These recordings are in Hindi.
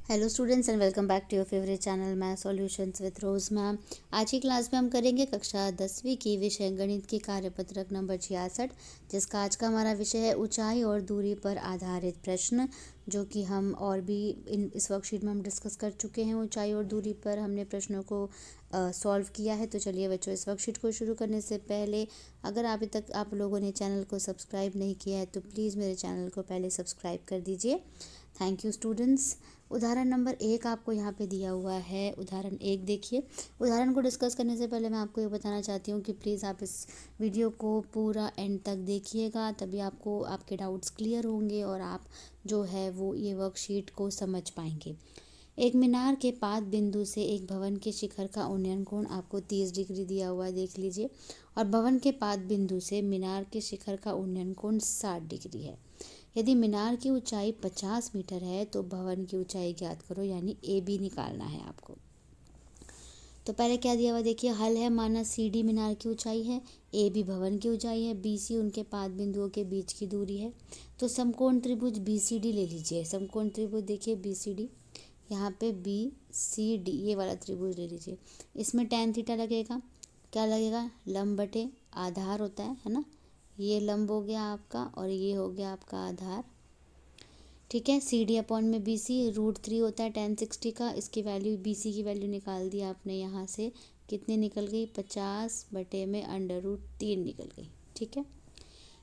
Hello students and welcome back to your favourite channel math solutions with Rose ma'am. आज की क्लास में हम करेंगे कक्षा 10वीं की विषय गणित की कार्यपत्रक नंबर 66, जिसका आज का हमारा विषय है ऊंचाई और दूरी पर आधारित प्रश्न, जो कि हम और भी इस वर्कशीट में हम डिस्कस कर चुके हैं। ऊंचाई और दूरी पर हमने प्रश्नों को सॉल्व किया है। तो चलिए बच्चों, इस वर्कशीट को शुरू करने से पहले अगर अभी तक आप लोगों ने चैनल को सब्सक्राइब नहीं किया है तो प्लीज़ मेरे चैनल को पहले सब्सक्राइब कर दीजिए। Thank you students. उदाहरण नंबर 1 आपको यहाँ पे दिया हुआ है। उदाहरण 1 देखिए। उदाहरण को डिस्कस करने से पहले मैं आपको ये बताना चाहती हूँ कि प्लीज़ आप इस वीडियो को पूरा एंड तक देखिएगा, तभी आपको आपके डाउट्स क्लियर होंगे और आप जो है वो ये वर्कशीट को समझ पाएंगे। एक मीनार के पाद बिंदु से एक भवन के शिखर का उन्नयन कोण आपको 30 डिग्री दिया हुआ है, देख लीजिए। और भवन के पाद बिंदु से मीनार के शिखर का उन्नयन कोण 60 डिग्री है। यदि मीनार की ऊंचाई 50 मीटर है तो भवन की ऊंचाई ज्ञात करो, यानी ए बी निकालना है आपको। तो पहले क्या दिया हुआ देखिए, हल है। माना सी डी मीनार की ऊंचाई है, ए बी भवन की ऊंचाई है, बी सी उनके पाद बिंदुओं के बीच की दूरी है। तो समकोण त्रिभुज बी सी डी ले लीजिए। समकोण त्रिभुज देखिए बी सी डी, यहाँ पे बी सी डी ये वाला त्रिभुज ले लीजिए। इसमें tan थीटा लगेगा, क्या लगेगा, लंब बटे आधार होता है ना। ये लंब हो गया आपका और ये हो गया आपका आधार, ठीक है। सी डी अपॉन में बी सी √3 होता है tan 60 का। इसकी वैल्यू बी सी की वैल्यू निकाल दी आपने, यहाँ से कितनी निकल गई, 50 बटे में √3 निकल गई, ठीक है।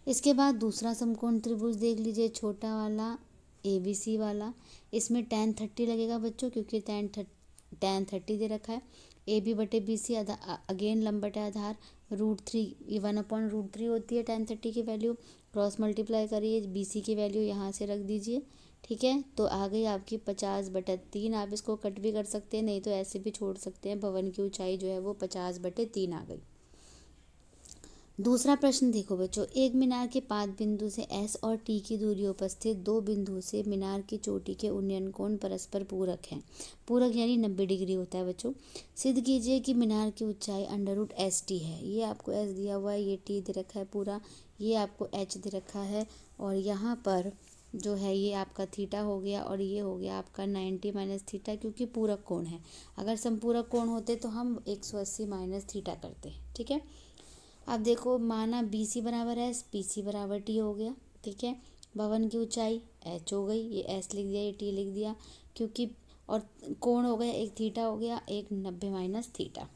इसके बाद दूसरा समकोण त्रिभुज देख लीजिए, छोटा वाला ए बी सी वाला। इसमें tan 30 लगेगा बच्चों, क्योंकि tan 30 दे रखा है। ए बी बटे बी सी अगेन लंब बटे आधार √3, ये 1/√3 होती है tan 30 की वैल्यू। क्रॉस मल्टीप्लाई करिए, बी सी की वैल्यू यहाँ से रख दीजिए, ठीक है। तो आ गई आपकी 50/3। आप इसको कट भी कर सकते हैं, नहीं तो ऐसे भी छोड़ सकते हैं। भवन की ऊंचाई जो है वो 50/3 आ गई। दूसरा प्रश्न देखो बच्चों, एक मीनार के पाद बिंदु से एस और टी की दूरी उपस्थित दो बिंदुओं से मीनार की चोटी के उन्नयन कोण परस्पर पूरक हैं। पूरक यानी 90 डिग्री होता है बच्चों। सिद्ध कीजिए कि मीनार की ऊंचाई √ST है। ये आपको एस दिया हुआ है, ये टी दे रखा है पूरा, ये आपको एच दे रखा है, और यहाँ पर जो है ये आपका थीटा हो गया और ये हो गया आपका 90 - थीटा, क्योंकि पूरक कोण है। अगर समपूरक कोण होते तो हम 180 - थीटा करते, ठीक है। अब देखो, माना बी सी बराबर एस, पी सी बराबर टी हो गया, ठीक है। भवन की ऊंचाई एच हो गई, ये एस लिख दिया, ये टी लिख दिया, क्योंकि और कोण हो गया, एक थीटा हो गया, एक 90 - थीटा,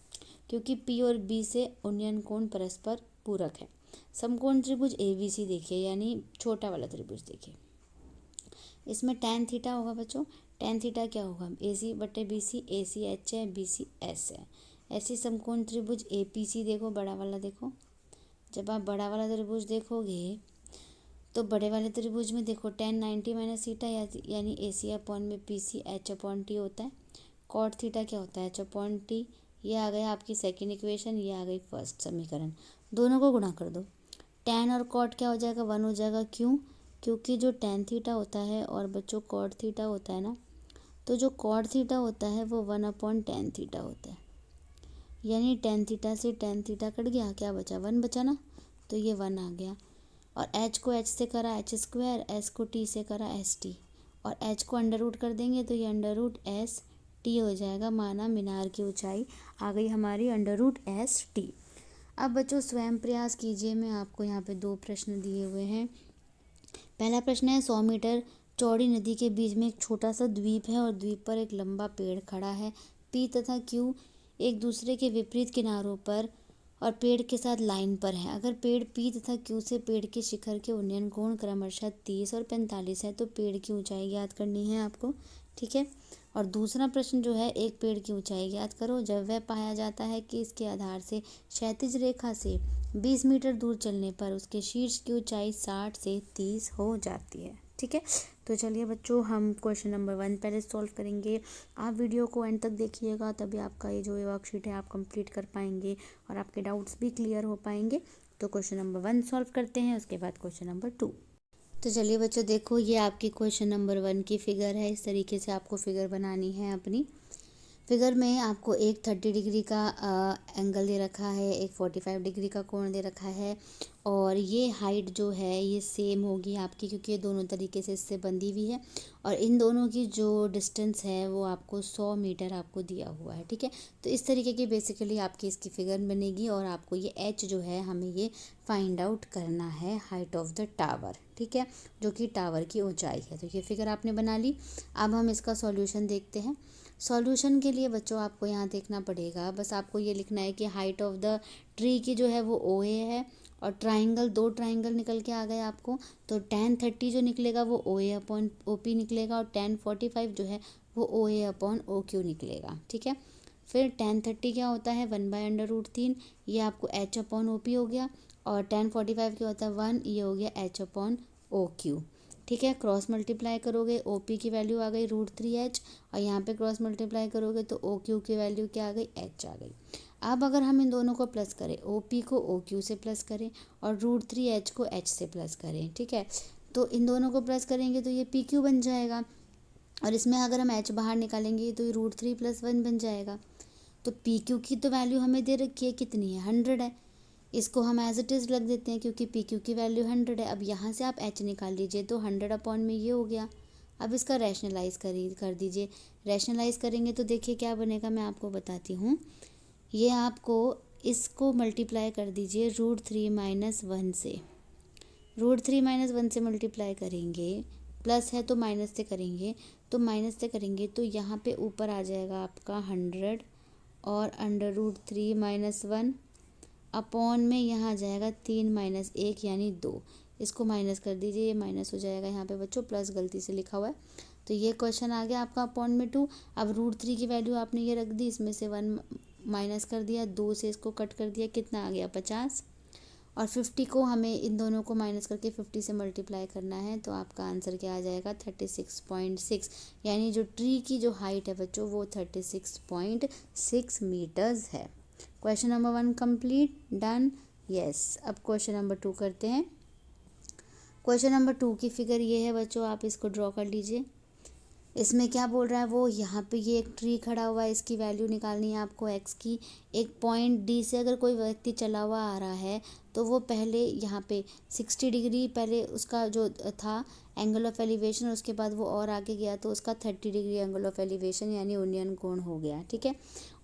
क्योंकि पी और बी से उन्नयन कोण परस्पर पूरक है। समकोण त्रिभुज ए बी सी देखिए, यानी छोटा वाला त्रिभुज देखिए। इसमें tan थीटा होगा बच्चों। tan थीटा क्या होगा, ए सी बटे बी सी, ए सी एच है, बी सी एस है। ऐसी समकोण त्रिभुज ए पी सी देखो, बड़ा वाला देखो। जब आप बड़ा वाला त्रिभुज देखोगे तो बड़े वाले त्रिभुज में देखो tan 90 - थीटा, यानी ए सी अपॉन में P C H upon T होता है। कॉट थीटा क्या होता है, एच अपॉन टी। ये आ गया आपकी सेकेंड इक्वेशन, ये आ गई फर्स्ट समीकरण। दोनों को गुणा कर दो, tan और कॉट क्या हो जाएगा, 1 हो जाएगा। क्यों, क्योंकि जो tan थीटा होता है और बच्चों कॉट थीटा होता है ना, तो जो कॉट थीटा होता है वो 1/tan थीटा होता है। यानी tan थीटा से tan थीटा कट गया, क्या बचा, 1 बचा ना, तो ये 1 आ गया। और h को h से करा h², s को t से करा st, और h को अंडर रूट कर देंगे तो ये √ST हो जाएगा। माना मीनार की ऊंचाई आ गई हमारी √ST। अब बच्चों स्वयं प्रयास कीजिए। मैं आपको यहाँ पे 2 प्रश्न दिए हुए हैं। पहला प्रश्न है, 100 मीटर चौड़ी नदी के बीच में एक छोटा सा द्वीप है और द्वीप पर एक लंबा पेड़ खड़ा है। P तथा Q एक दूसरे के विपरीत किनारों पर और पेड़ के साथ लाइन पर है। अगर पेड़ P तथा Q से पेड़ के शिखर के उन्नयन कोण क्रमशः 30 और 45 है तो पेड़ की ऊंचाई ज्ञात करनी है आपको, ठीक है। और दूसरा प्रश्न जो है, एक पेड़ की ऊंचाई ज्ञात करो जब वह पाया जाता है कि इसके आधार से क्षैतिज रेखा से 20 मीटर दूर चलने पर उसके शीर्ष की ऊंचाई 60 से 30 हो जाती है, ठीक है। तो चलिए बच्चों, हम क्वेश्चन नंबर 1 पहले सॉल्व करेंगे। आप वीडियो को एंड तक देखिएगा, तभी आपका ये जो वर्कशीट है आप कंप्लीट कर पाएंगे और आपके डाउट्स भी क्लियर हो पाएंगे। तो क्वेश्चन नंबर 1 सॉल्व करते हैं, उसके बाद क्वेश्चन नंबर 2। तो चलिए बच्चों देखो, ये आपकी क्वेश्चन नंबर 1 की फिगर है। इस तरीके से आपको फिगर बनानी है अपनी। फिगर में आपको एक 30 डिग्री का एंगल दे रखा है, एक 45 डिग्री का कोण दे रखा है, और ये हाइट जो है ये सेम होगी आपकी, क्योंकि ये दोनों तरीके से इससे बंधी हुई है। और इन दोनों की जो डिस्टेंस है वो आपको 100 मीटर आपको दिया हुआ है, ठीक है। तो इस तरीके की बेसिकली आपकी इसकी फिगर बनेगी, और आपको ये एच जो है हमें ये फाइंड आउट करना है हाइट ऑफ द टावर, ठीक है, जो कि टावर की ऊंचाई है। तो ये फिगर आपने बना ली। अब हम इसका सॉल्यूशन देखते हैं। सॉल्यूशन के लिए बच्चों आपको यहाँ देखना पड़ेगा, बस आपको ये लिखना है कि हाइट ऑफ द ट्री की जो है वो ओ ए है, और ट्राइंगल, दो ट्राइंगल निकल के आ गए आपको। तो tan 30 जो निकलेगा वो ओ ए अपॉन ओ पी निकलेगा, और tan 45 जो है वो ओ ए अपॉन ओ क्यू निकलेगा, ठीक है। फिर tan 30 क्या होता है 1/√3, ये आपको h अपॉन ओ पी हो गया। और tan 45 क्या होता है 1, ये हो गया h अपॉन ओ क्यू, ठीक है। क्रॉस मल्टीप्लाई करोगे ओ पी की वैल्यू आ गई √3h, और यहाँ पे क्रॉस मल्टीप्लाई करोगे तो ओ क्यू की वैल्यू क्या आ गई h आ गई। अब अगर हम इन दोनों को प्लस करें, ओ पी को ओ क्यू से प्लस करें और √3h को h से प्लस करें, ठीक है, तो इन दोनों को प्लस करेंगे तो ये पी क्यू बन जाएगा। और इसमें अगर हम h बाहर निकालेंगे तो ये √3 + 1 बन जाएगा। तो पी क्यू की तो वैल्यू हमें दे रखी है, कितनी है 100 है। इसको हम एज इट इज़ रख देते हैं, क्योंकि पी क्यू की वैल्यू 100 है। अब यहाँ से आप h निकाल लीजिए, तो 100 अपॉन में ये हो गया। अब इसका रैशनलाइज कर दीजिए। रैशनलाइज करेंगे तो देखिए क्या बनेगा, मैं आपको बताती हूँ। ये आपको इसको मल्टीप्लाई कर दीजिए √3 - 1 से। √3 - 1 से मल्टीप्लाई करेंगे, प्लस है तो माइनस से करेंगे, तो माइनस से करेंगे तो यहाँ पे ऊपर आ जाएगा आपका 100, और √3 - 1 अपॉन में यहाँ आ जाएगा 3 - 1 यानी 2। इसको माइनस कर दीजिए, ये माइनस हो जाएगा यहाँ पे बच्चों, प्लस गलती से लिखा हुआ है। तो ये क्वेश्चन आ गया आपका अपॉन में 2। अब √3 की वैल्यू आपने ये रख दी, इसमें से 1 माइनस कर दिया, 2 से इसको कट कर दिया, कितना आ गया 50। और 50 को हमें इन दोनों को माइनस करके 50 से मल्टीप्लाई करना है, तो आपका आंसर क्या आ जाएगा 36.6। यानी जो ट्री की जो हाइट है बच्चों वो 36.6 मीटर्स है। Question number 1 complete, done, yes. अब क्वेश्चन नंबर 2 करते हैं। क्वेश्चन नंबर 2 की फिगर ये है बच्चों, आप इसको ड्रॉ कर लीजिए। इसमें क्या बोल रहा है वो, यहाँ पे ये एक ट्री खड़ा हुआ है, इसकी वैल्यू निकालनी है आपको एक्स की। एक पॉइंट डी से अगर कोई व्यक्ति चला हुआ आ रहा है तो वो पहले यहाँ पे 60 डिग्री पहले उसका जो था एंगल ऑफ एलिवेशन, उसके बाद वो और आगे गया तो उसका 30 डिग्री एंगल ऑफ एलिवेशन यानी उन्नयन कोण हो गया, ठीक है।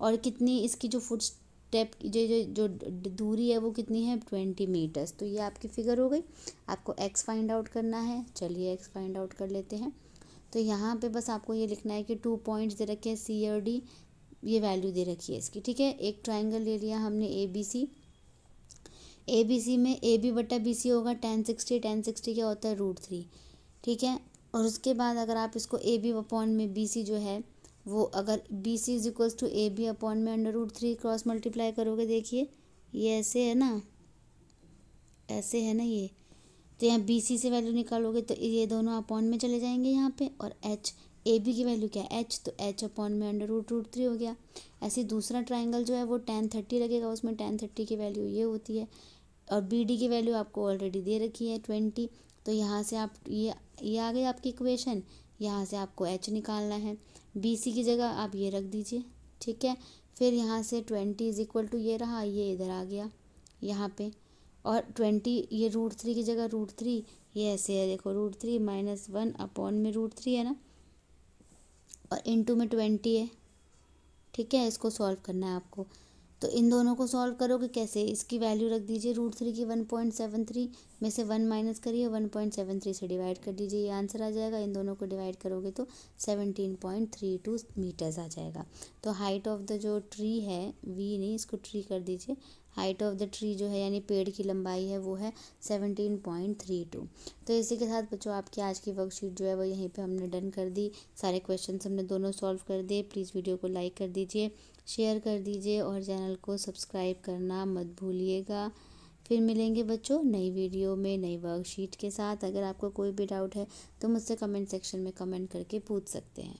और कितनी इसकी जो फुट स्टेप जो दूरी है वो कितनी है 20 मीटर्स। तो ये आपकी फिगर हो गई। आपको एक्स फाइंड आउट करना है, चलिए एक्स फाइंड आउट कर लेते हैं। तो यहाँ पे बस आपको ये लिखना है कि 2 पॉइंट्स दे रखे हैं सी और डी, ये वैल्यू दे रखी है इसकी, ठीक है। एक ट्राइंगल ले लिया हमने A B C. A B C में ए बी बटा बी सी होगा tan 60, tan 60 क्या होता है √3, ठीक है। और उसके बाद अगर आप इसको ए बी अपॉन में बी सी जो है वो, अगर B C is equals to A B upon में √3 क्रॉस मल्टीप्लाई करोगे, देखिए ये ऐसे है ना, ऐसे है ना ये। तो यहाँ बी सी से वैल्यू निकालोगे तो ये दोनों अपॉन में चले जाएंगे यहाँ पे, और एच ए बी की वैल्यू क्या है एच, तो एच अपॉन में √3 हो गया। ऐसे दूसरा ट्राइंगल जो है वो tan 30 लगेगा, उसमें tan 30 की वैल्यू ये होती है, और बी डी की वैल्यू आपको ऑलरेडी दे रखी है 20। तो यहाँ से आप ये आ गई आपकी इक्वेशन। यहाँ से आपको एच निकालना है, बी सी की जगह आप ये रख दीजिए, ठीक है। फिर यहाँ से 20 इज इक्वल टू ये रहा, ये इधर आ गया यहाँ पे, और 20 ये √3 की जगह √3, ये ऐसे है देखो √3 - 1 अपॉन में √3 है ना, और इनटू में 20 है, ठीक है। इसको सॉल्व करना है आपको। तो इन दोनों को सॉल्व करोगे कैसे, इसकी वैल्यू रख दीजिए √3 की 1.73 में से 1 माइनस करिए, 1.73 से डिवाइड कर दीजिए, ये आंसर आ जाएगा। इन दोनों को डिवाइड करोगे तो 17.32 मीटर्स आ जाएगा। तो हाइट ऑफ द जो ट्री है, वी नहीं इसको ट्री कर दीजिए, हाइट ऑफ द ट्री जो है यानी पेड़ की लंबाई है वो है 17.32। तो इसी के साथ बच्चों आपकी आज की वर्कशीट जो है वो यहीं पे हमने डन कर दी। सारे क्वेश्चंस हमने दोनों सॉल्व कर दिए। प्लीज़ वीडियो को लाइक कर दीजिए, शेयर कर दीजिए, और चैनल को सब्सक्राइब करना मत भूलिएगा। फिर मिलेंगे बच्चों नई वीडियो में नई वर्कशीट के साथ। अगर आपको कोई भी डाउट है तो मुझसे कमेंट सेक्शन में कमेंट करके पूछ सकते हैं।